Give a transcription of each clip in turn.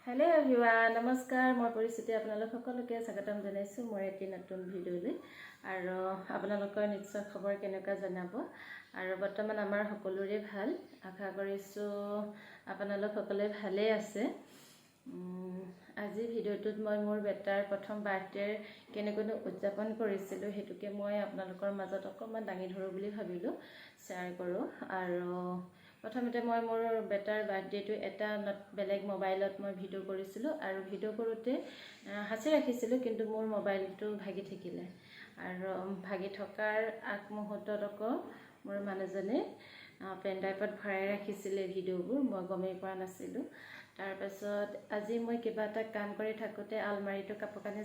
Hello everyone नमस्कार मैं परिस्थिति आपनालोक सकलोके स्वागतम जनाइछु मोर एटी नतुन भिडिओले आरो आपनालोकर निश्चय खबर केनेका जनाब आरो बर्तमान आमार सकलोरे ভাল आशा करिछु आपनालोक सकले भाले आछे। আজি ভিডিওটোত মই মোৰ বেটাৰ প্ৰথম বাৰ্থডেৰ কেনেকৈ উদযাপন কৰিছিলো হেতুকে মই আপোনালোকৰ মাজত অকমান দাঙি ধৰো বুলি ভাবিলো শ্বেয়াৰ কৰো। আৰু প্ৰথমতে মই মোৰ বেটাৰ বাৰ্থডেটো এটা বেলেগ মোবাইলত মই ভিডিও কৰিছিলো আৰু ভিডিও কৰোতে হাসি ৰাখিছিলো কিন্তু মোৰ মোবাইলটো ভাগি থাকিলে আৰু ভাগি থকাৰ আগ মুহূৰ্তত আকৌ মোৰ মানুহজনে পেন ড্ৰাইভত ভৰাই ৰাখিছিলে ভিডিওবোৰ মই গমেই পোৱা নাছিলো। तार पाছত আজি মই কিবা এটা কাম কৰি থাকোতে আলমাৰিটো কাপোৰ কানি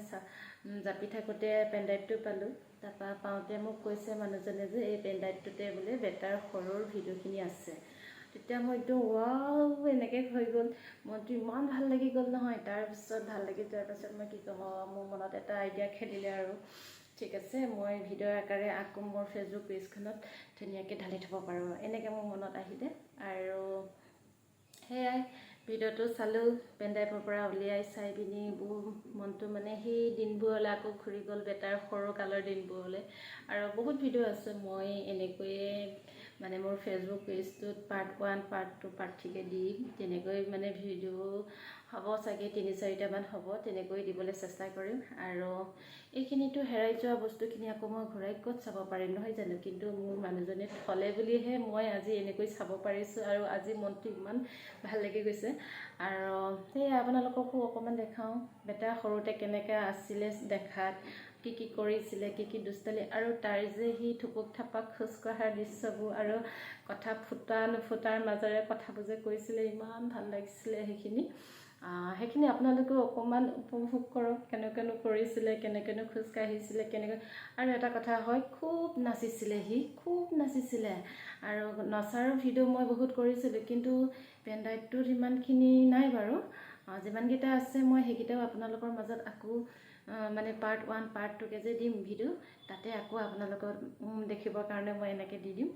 জাপি থাকোতে পেন ড্ৰাইভটো পালো। তাপা পাওতে মোক কৈছে মানুহজনে যে এই পেন ড্ৰাইভটোতে বোলে বেটাৰ সৰুৰ ভিডিওখিনি আছে। তেতিয়া মই একদম ওয়াও এনেকে হৈ গ'ল, মনটো ইমান ভাল লাগি গ'ল নহয়। তাৰ পাছত ভাল লাগি যোৱাৰ পাছত মই কি ক'ম মোৰ মনত এটা আইডিয়া খেলিলে আৰু ঠিক আছে মই ভিডিও আকাৰে আকৌ মোৰ ফেসবুক পেজখনত ধুনীয়াকৈ ঢালি থব পাৰো এনেকে মোৰ মনত আহিলে। আৰু হেয়াই ভিডিওটো চালো পেন ড্ৰাইভৰ পৰা উলিয়াই চাই পিনি মনটো মানে সেই দিনবোৰলৈ আকৌ ঘূৰি গ'ল বেটাৰ সৰু কালৰ দিনবোৰলৈ। আৰু বহুত ভিডিও আছে মই এনেকৈয়ে মানে মোৰ ফেসবুক পেজটোত পাৰ্ট 1 পাৰ্ট 2 পাৰ্ট 3 কে দি তেনেকৈ মানে ভিডিও হ'ব চাগে 3-4টা মান হ'ব তেনেকৈ দিবলৈ চেষ্টা কৰিম। আৰু এইখিনিটো হেৰাই যোৱা বস্তুখিনি আকৌ মই ঘূৰাই ক'ত চাব পাৰিম নহয় জানো, কিন্তু মোৰ মানুহজনে থলে বুলিহে মই আজি এনেকৈ চাব পাৰিছো আৰু আজি মনটো ইমান ভাল লাগি গৈছে। আৰু সেই আপোনালোককো অকমান দেখাও বেটা সৰুতে কেনেকা আছিলে দেখাত, কি কৰিছিলে কি দুষ্টালি আৰু তাৰ যে হি থুপুক থাপাক খোজ কঢ়াৰ দৃশ্যবোৰ আৰু কথা ফুটা নুফুটাৰ মাজৰে কথাবোৰ যে কৈছিলে ইমান ভাল লাগিছিলে। সেইখিনি আপোনালোকেও অকমান উপভোগ কৰক কেনেকেনো কৰিছিলে কেনেকেনো খোজ কাঢ়িছিলে কেনেকৈ। আৰু এটা কথা হয় খুব নাচিছিলে খুব নাচিছিলে আৰু নচাৰ ভিডিও মই বহুত কৰিছিলো কিন্তু পেন ড্ৰাইভটোত ইমানখিনি নাই বাৰু। যিমানকেইটা আছে মই সেইকেইটাও আপোনালোকৰ মাজত আকৌ মানে পাৰ্ট 1 পাৰ্ট 2 কে যে দিম ভিডিও তাতে আকৌ আপোনালোকৰ দেখিবৰ কাৰণে মই এনেকৈ দি দিম।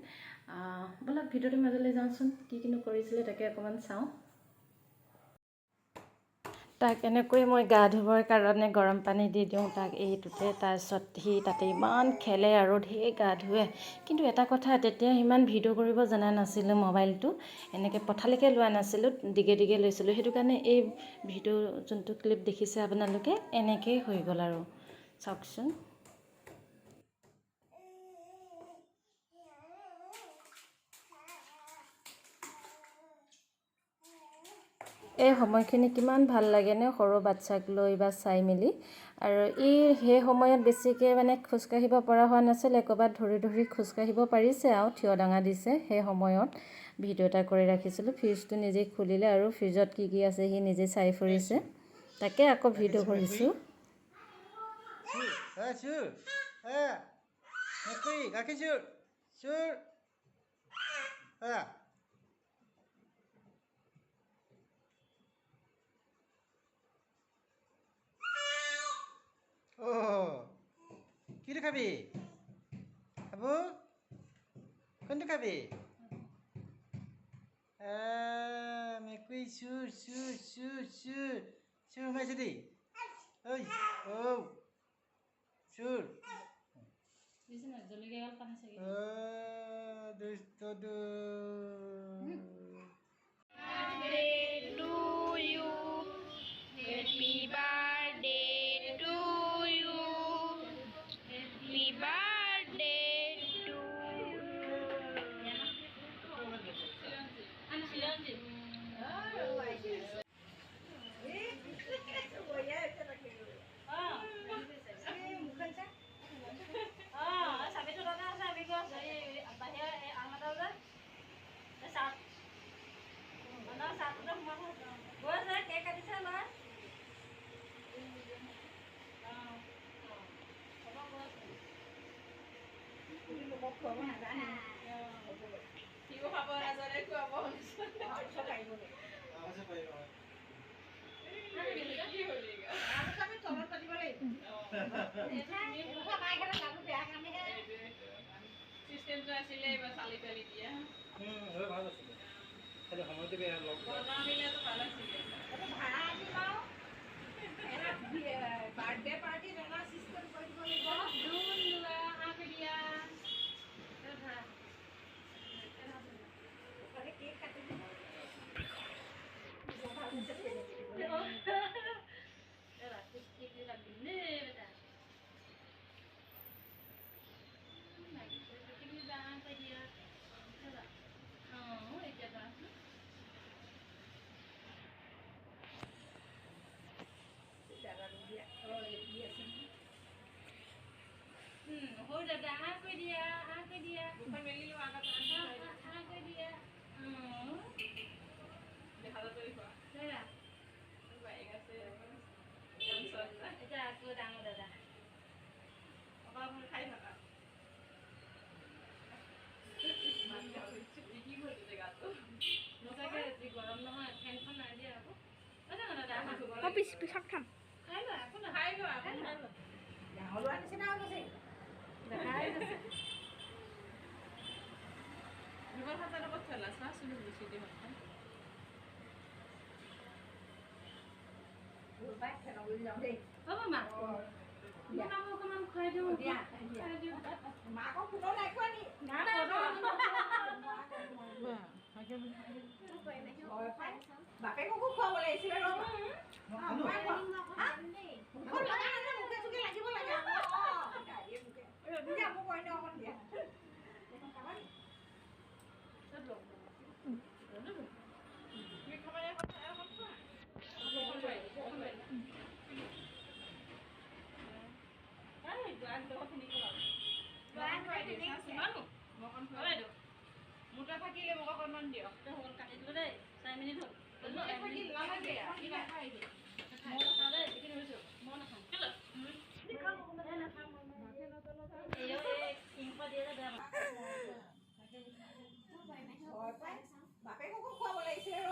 বলক ভিডিওটোৰ মাজলৈ যাওঁচোন কিনো কৰিছিলে তাকে অকমান চাওঁ। তাক এনেকৈ মই গা ধুবৰ কাৰণে গৰম পানী দি দিওঁ তাক এইটোতে। তাৰপিছত সি তাতে ইমান খেলে আৰু ঢেৰ গা ধুৱে। কিন্তু এটা কথা তেতিয়া ইমান ভিডিও কৰিব জনা নাছিলোঁ, মোবাইলটো এনেকৈ পথালিকৈ লোৱা নাছিলোঁ, দিগে লৈছিলোঁ। সেইটো কাৰণে এই ভিডিও যোনটো ক্লিপ দেখিছে আপোনালোকে এনেকেই হৈ গ'ল আৰু চাওকচোন। এই সময়খিনি কিমান ভাল লাগে নে সৰু বাচ্চাক লৈ বা চাই মেলি। আৰু সেই সময়ত বেছিকৈ মানে খোজকাঢ়িব পৰা হোৱা নাছিলে, ক'ৰবাত ধৰি খোজকাঢ়িব পাৰিছে আৰু থিয় ডাঙা দিছে। সেই সময়ত ভিডিও এটা কৰি ৰাখিছিলোঁ। ফ্ৰিজটো নিজে খুলিলে আৰু ফ্ৰিজত কি আছে সি নিজে চাই ফুৰিছে, তাকে আকৌ ভিডিও কৰিছোঁ। কিটো খাবি আবু কোনটো খাবি? মেকুৰী চুৰ চুৰ চুৰ চুৰ চুৰ সোমাইছে দেই। ঐ চুৰ দুষ্ট পিছত খাম বাপেককো খুৱাব লাগিছিলে মোটা থাকিলে মোক অকণমান দিয়ক কাটি দিলো দেই 4 মিনিট হ'ল বাপেককো খুৱাব লাগিছিলে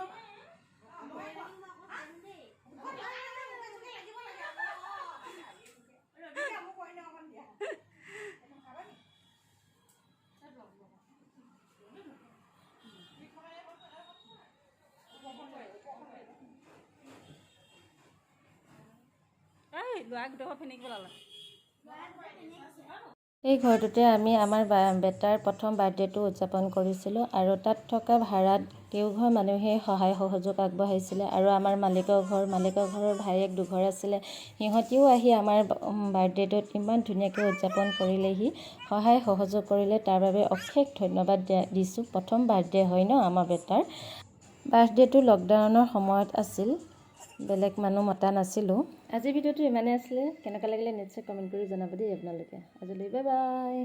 এই ঘৰটোতে আমি আমাৰ বেটাৰ প্ৰথম বাৰ্থডেটো উদযাপন কৰিছিলোঁ আৰু তাত থকা ভাড়াত কেওঘৰ মানুহে সহায় সহযোগ আগবঢ়াইছিলে আৰু আমাৰ মালিকৰ ঘৰৰ ভায়েক দুঘৰ আছিলে। সিহঁতিও আহি আমাৰ বাৰ্থডেটোত ইমান ধুনীয়াকৈ উদযাপন কৰিলেহি, সহায় সহযোগ কৰিলে, তাৰ বাবে অশেষ ধন্যবাদ দিছোঁ। প্ৰথম বাৰ্থডে হয় ন আমাৰ বেটাৰ। বাৰ্থডেটো লকডাউনৰ সময়ত আছিল, বেলেগ মানুহ মতা নাছিলোঁ। আজিৰ ভিডিঅ'টো ইমানেই আছিলে। কেনেকুৱা লাগিলে নিশ্চয় কমেণ্ট কৰি জনাব দেই আপোনালোকে। আজিলৈ বাই বাই।